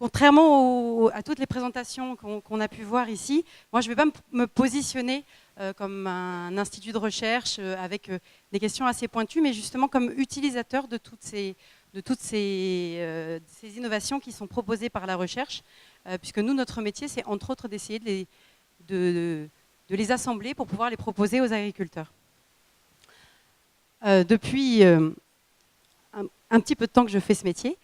Contrairement à toutes les présentations qu'on a pu voir ici, moi je ne vais pas me positionner comme un institut de recherche avec des questions assez pointues, mais justement comme utilisateur de toutes ces innovations qui sont proposées par la recherche, puisque nous, notre métier, c'est entre autres d'essayer de les assembler pour pouvoir les proposer aux agriculteurs. Depuis un petit peu de temps que je fais ce métier,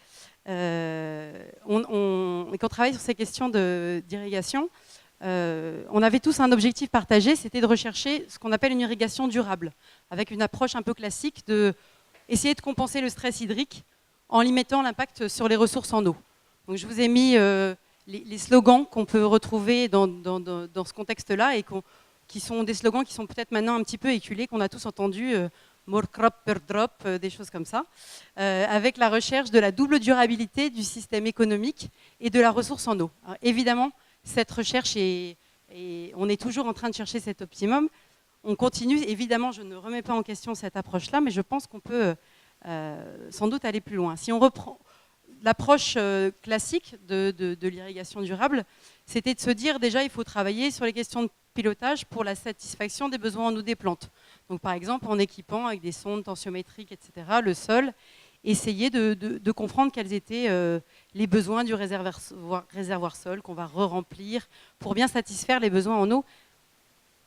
et qu'on travaille sur ces questions d'irrigation, on avait tous un objectif partagé, c'était de rechercher ce qu'on appelle une irrigation durable, avec une approche un peu classique de essayer de compenser le stress hydrique en limitant l'impact sur les ressources en eau. Donc je vous ai mis les slogans qu'on peut retrouver dans ce contexte-là et qui sont des slogans qui sont peut-être maintenant un petit peu éculés, qu'on a tous entendus, more crop per drop, des choses comme ça, avec la recherche de la double durabilité du système économique et de la ressource en eau. Alors, évidemment, cette recherche, on est toujours en train de chercher cet optimum. On continue, évidemment, je ne remets pas en question cette approche-là, mais je pense qu'on peut sans doute aller plus loin. Si on reprend l'approche classique de l'irrigation durable, c'était de se dire déjà il faut travailler sur les questions de pilotage pour la satisfaction des besoins en eau des plantes. Donc par exemple en équipant avec des sondes tensiométriques, etc., le essayer de comprendre quels étaient les besoins du réservoir sol qu'on va re-remplir pour bien satisfaire les besoins en eau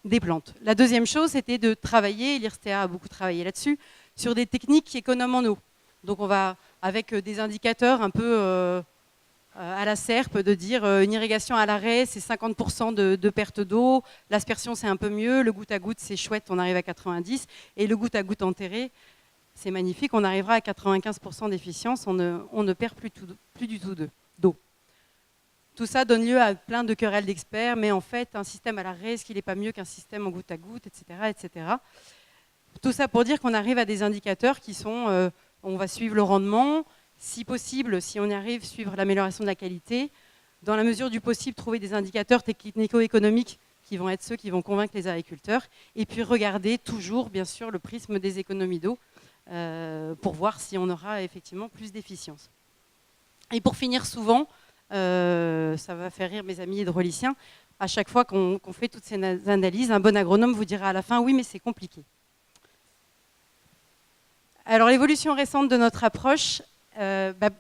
des plantes. La deuxième chose, c'était de travailler, l'IRSTEA a beaucoup travaillé là-dessus, sur des techniques qui économent en eau. Donc on va, avec des indicateurs un peu à la SERP, de dire une irrigation à l'arrêt, c'est 50% de perte d'eau, l'aspersion c'est un peu mieux, le goutte à goutte c'est chouette, on arrive à 90%, et le goutte à goutte enterré, c'est magnifique, on arrivera à 95% d'efficience, on ne perd plus du tout d'eau. Tout ça donne lieu à plein de querelles d'experts, mais en fait, un système à l'arrêt, est-ce qu'il n'est pas mieux qu'un système en goutte à goutte, etc., etc. Tout ça pour dire qu'on arrive à des indicateurs qui sont, on va suivre le rendement, si possible, si on y arrive, suivre l'amélioration de la qualité, dans la mesure du possible, trouver des indicateurs technico-économiques qui vont être ceux qui vont convaincre les agriculteurs, et puis regarder toujours, bien sûr, le prisme des économies d'eau pour voir si on aura effectivement plus d'efficience. Et pour finir, souvent, ça va faire rire mes amis hydrauliciens, à chaque fois qu'on fait toutes ces analyses, un bon agronome vous dira à la fin « oui, mais c'est compliqué ». Alors l'évolution récente de notre approche,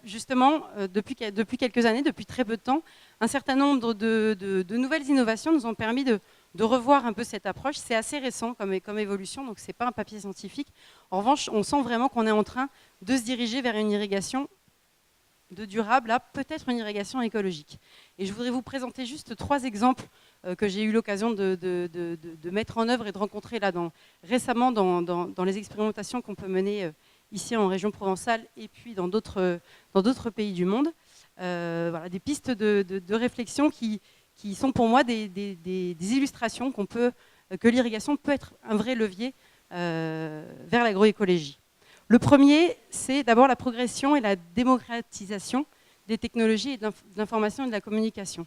justement, depuis quelques années, depuis très peu de temps, un certain nombre de nouvelles innovations nous ont permis de revoir un peu cette approche. C'est assez récent comme évolution, donc ce n'est pas un papier scientifique. En revanche, on sent vraiment qu'on est en train de se diriger vers une irrigation de durable à peut-être une irrigation écologique. Et je voudrais vous présenter juste 3 exemples que j'ai eu l'occasion de mettre en œuvre et de rencontrer là récemment dans les expérimentations qu'on peut mener ici en région provençale et puis dans d'autres pays du monde. Voilà, des pistes de réflexion qui sont pour moi des illustrations que l'irrigation peut être un vrai levier vers l'agroécologie. Le premier, c'est d'abord la progression et la démocratisation des technologies et de l'information et de la communication.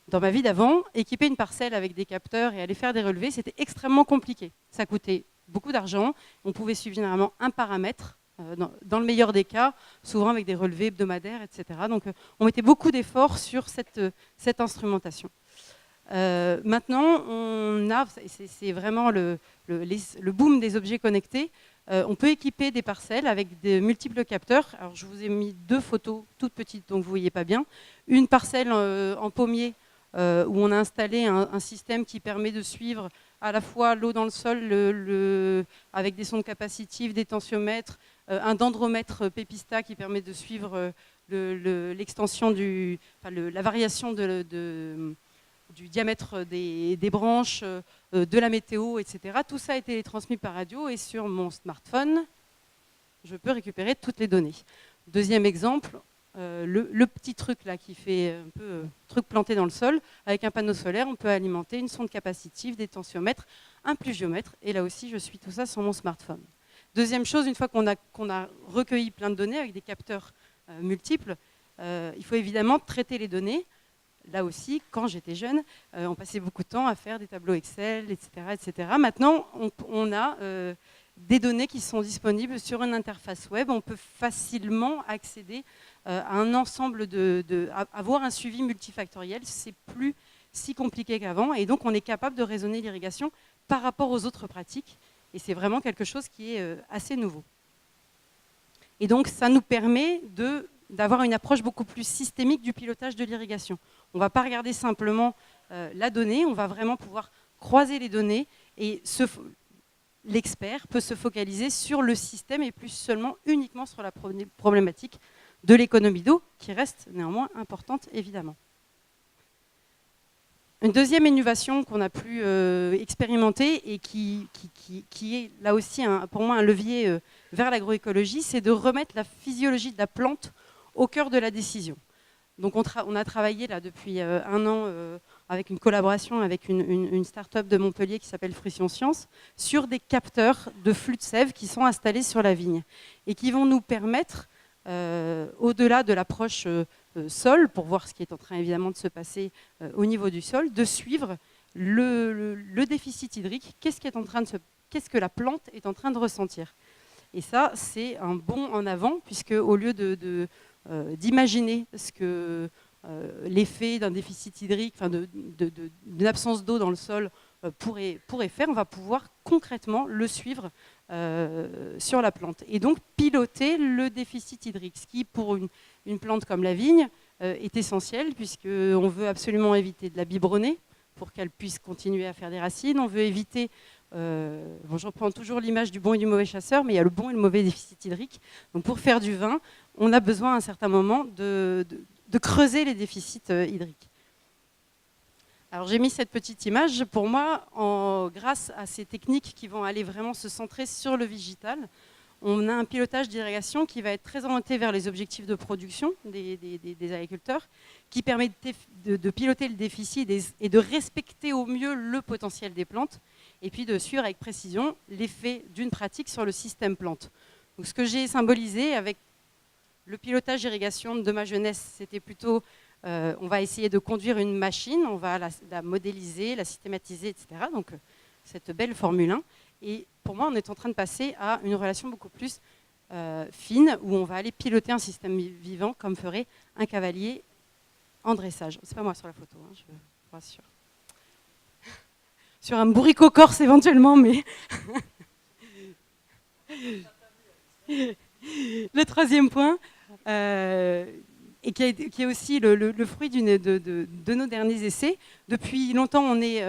Dans ma vie d'avant, équiper une parcelle avec des capteurs et aller faire des relevés, c'était extrêmement compliqué. Ça coûtait beaucoup d'argent. On pouvait suivre généralement un paramètre, dans le meilleur des cas, souvent avec des relevés hebdomadaires, etc. Donc on mettait beaucoup d'efforts sur cette instrumentation. Maintenant, c'est vraiment le boom des objets connectés. On peut équiper des parcelles avec de multiples capteurs. Alors, je vous ai mis 2 photos toutes petites, donc vous ne voyez pas bien. Une parcelle en pommier où on a installé un système qui permet de suivre à la fois l'eau dans le sol avec des sondes capacitives, des tensiomètres, un dendromètre Pépista qui permet de suivre l'extension la variation du diamètre des branches, de la météo, etc. Tout ça a été transmis par radio et sur mon smartphone, je peux récupérer toutes les données. Deuxième exemple, le petit truc là qui fait un peu truc planté dans le sol, avec un panneau solaire, on peut alimenter une sonde capacitive, des tensiomètres, un pluviomètre, et là aussi je suis tout ça sur mon smartphone. Deuxième chose, une fois qu'on a recueilli plein de données avec des capteurs multiples, il faut évidemment traiter les données. Là aussi, quand j'étais jeune, on passait beaucoup de temps à faire des tableaux Excel, etc. etc. Maintenant, on a des données qui sont disponibles sur une interface web. On peut facilement accéder à un ensemble avoir un suivi multifactoriel, c'est plus si compliqué qu'avant, et donc on est capable de raisonner l'irrigation par rapport aux autres pratiques, et c'est vraiment quelque chose qui est assez nouveau. Et donc ça nous permet d'avoir une approche beaucoup plus systémique du pilotage de l'irrigation. On ne va pas regarder simplement la donnée, on va vraiment pouvoir croiser les données, et l'expert peut se focaliser sur le système et plus seulement uniquement sur la problématique de l'économie d'eau, qui reste néanmoins importante évidemment. Une deuxième innovation qu'on a pu expérimenter et qui est là aussi pour moi un levier vers l'agroécologie, c'est de remettre la physiologie de la plante au cœur de la décision. Donc on a travaillé là depuis un an avec une collaboration avec une start-up de Montpellier qui s'appelle Fruition Science sur des capteurs de flux de sève qui sont installés sur la vigne et qui vont nous permettre, au-delà de l'approche sol, pour voir ce qui est en train évidemment de se passer au niveau du sol, de suivre le déficit hydrique, qu'est-ce que la plante est en train de ressentir. Et ça, c'est un bond en avant, puisque au lieu d'imaginer ce que l'effet d'un déficit hydrique, enfin d'une absence d'eau dans le sol pourrait faire, on va pouvoir concrètement le suivre sur la plante. Et donc piloter le déficit hydrique, ce qui pour une plante comme la vigne est essentiel, puisqu'on veut absolument éviter de la biberonner pour qu'elle puisse continuer à faire des racines. On veut éviter, je reprends toujours l'image du bon et du mauvais chasseur, mais il y a le bon et le mauvais déficit hydrique. Donc pour faire du vin, on a besoin à un certain moment de creuser les déficits hydriques. Alors j'ai mis cette petite image, pour moi, grâce à ces techniques qui vont aller vraiment se centrer sur le végétal, on a un pilotage d'irrigation qui va être très orienté vers les objectifs de production des agriculteurs, qui permet de piloter le déficit et de respecter au mieux le potentiel des plantes, et puis de suivre avec précision l'effet d'une pratique sur le système plante. Donc ce que j'ai symbolisé avec le pilotage d'irrigation de ma jeunesse, c'était plutôt, on va essayer de conduire une machine, on va la modéliser, la systématiser, etc. Donc cette belle Formule 1. Et pour moi, on est en train de passer à une relation beaucoup plus fine, où on va aller piloter un système vivant, comme ferait un cavalier en dressage. C'est pas moi sur la photo, hein, je vous rassure. Sur un bourricot corse éventuellement, mais... Le troisième point, et qui est aussi le fruit de nos derniers essais. Depuis longtemps, on est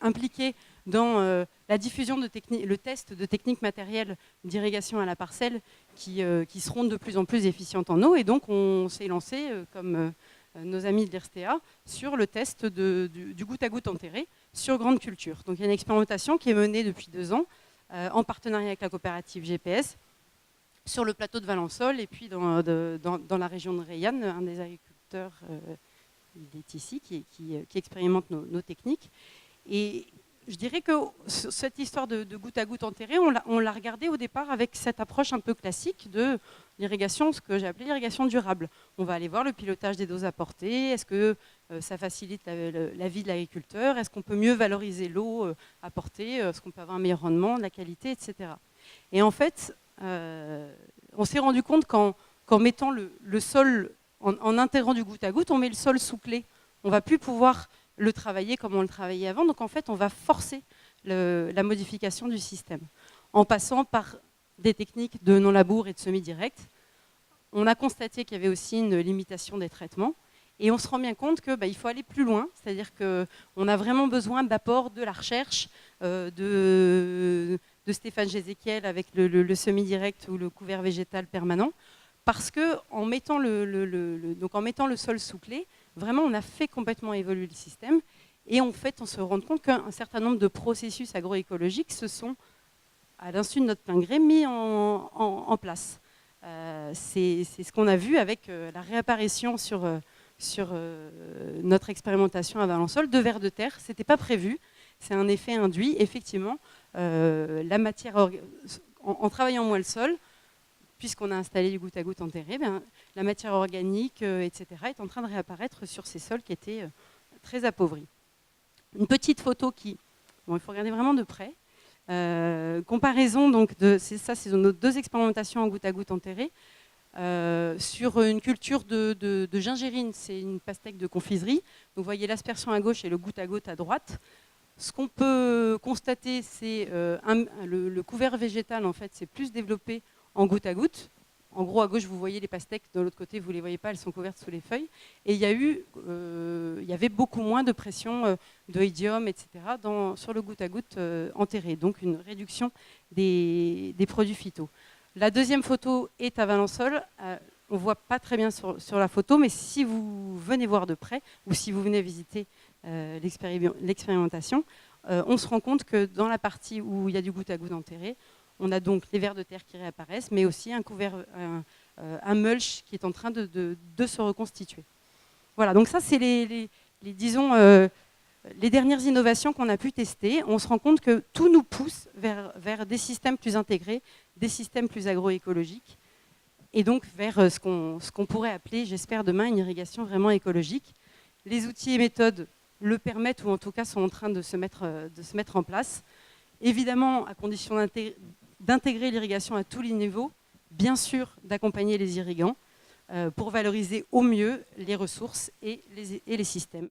impliqué dans la diffusion de le test de techniques matérielles d'irrigation à la parcelle qui seront de plus en plus efficientes en eau. Et donc, on s'est lancé, comme nos amis de l'IRSTEA, sur le test du goutte à goutte enterré sur grande culture. Donc, il y a une expérimentation qui est menée depuis 2 ans en partenariat avec la coopérative GPS, sur le plateau de Valençol et puis dans la région de Reillanne, un des agriculteurs, il est ici, qui expérimente nos techniques. Et je dirais que cette histoire de goutte à goutte enterrée, on l'a regardée au départ avec cette approche un peu classique de l'irrigation, ce que j'ai appelé l'irrigation durable. On va aller voir le pilotage des doses apportées, est-ce que ça facilite la vie de l'agriculteur, est-ce qu'on peut mieux valoriser l'eau apportée, est-ce qu'on peut avoir un meilleur rendement, de la qualité, etc. Et en fait, on s'est rendu compte qu'en mettant le sol, en intégrant du goutte à goutte, on met le sol sous clé. On ne va plus pouvoir le travailler comme on le travaillait avant. Donc en fait, on va forcer la modification du système. En passant par des techniques de non-labour et de semi-direct, on a constaté qu'il y avait aussi une limitation des traitements. Et on se rend bien compte qu'il faut aller plus loin, c'est-à-dire qu'on a vraiment besoin d'apport de la recherche, de Stéphane Gézéquiel avec le semi-direct ou le couvert végétal permanent, parce qu'en mettant le sol sous clé, vraiment on a fait complètement évoluer le système, et en fait on se rend compte qu'un certain nombre de processus agroécologiques se sont, à l'insu de notre plein gré, mis en place. C'est ce qu'on a vu avec la réapparition sur notre expérimentation à Valençol de vers de terre. Ce n'était pas prévu, c'est un effet induit. Effectivement, la matière, en travaillant moins le sol, puisqu'on a installé du goutte à goutte enterré, la matière organique, etc., est en train de réapparaître sur ces sols qui étaient très appauvris. Une petite photo il faut regarder vraiment de près. Comparaison, donc, c'est nos 2 expérimentations en goutte à goutte enterré. sur une culture de gingérine, c'est une pastèque de confiserie. Donc, vous voyez l'aspersion à gauche et le goutte à droite. Ce qu'on peut constater, c'est le couvert végétal, en fait, c'est plus développé en goutte à goutte. En gros, à gauche, vous voyez les pastèques, de l'autre côté, vous ne les voyez pas, elles sont couvertes sous les feuilles. Et il y avait beaucoup moins de pression de idium, etc., sur le goutte à goutte enterré. Donc, une réduction des produits phyto. La deuxième photo est à Valençol. On ne voit pas très bien sur la photo, mais si vous venez voir de près, ou si vous venez visiter l'expérimentation, on se rend compte que dans la partie où il y a du goutte à goutte enterré, on a donc les vers de terre qui réapparaissent, mais aussi un mulch qui est en train de se reconstituer. Voilà, donc ça, c'est disons, les dernières innovations qu'on a pu tester. On se rend compte que tout nous pousse vers des systèmes plus intégrés, des systèmes plus agroécologiques, et donc vers ce qu'on pourrait appeler, j'espère demain, une irrigation vraiment écologique. Les outils et méthodes le permettent, ou en tout cas sont en train de se mettre en place. Évidemment, à condition d'intégrer l'irrigation à tous les niveaux, bien sûr d'accompagner les irrigants pour valoriser au mieux les ressources et les systèmes.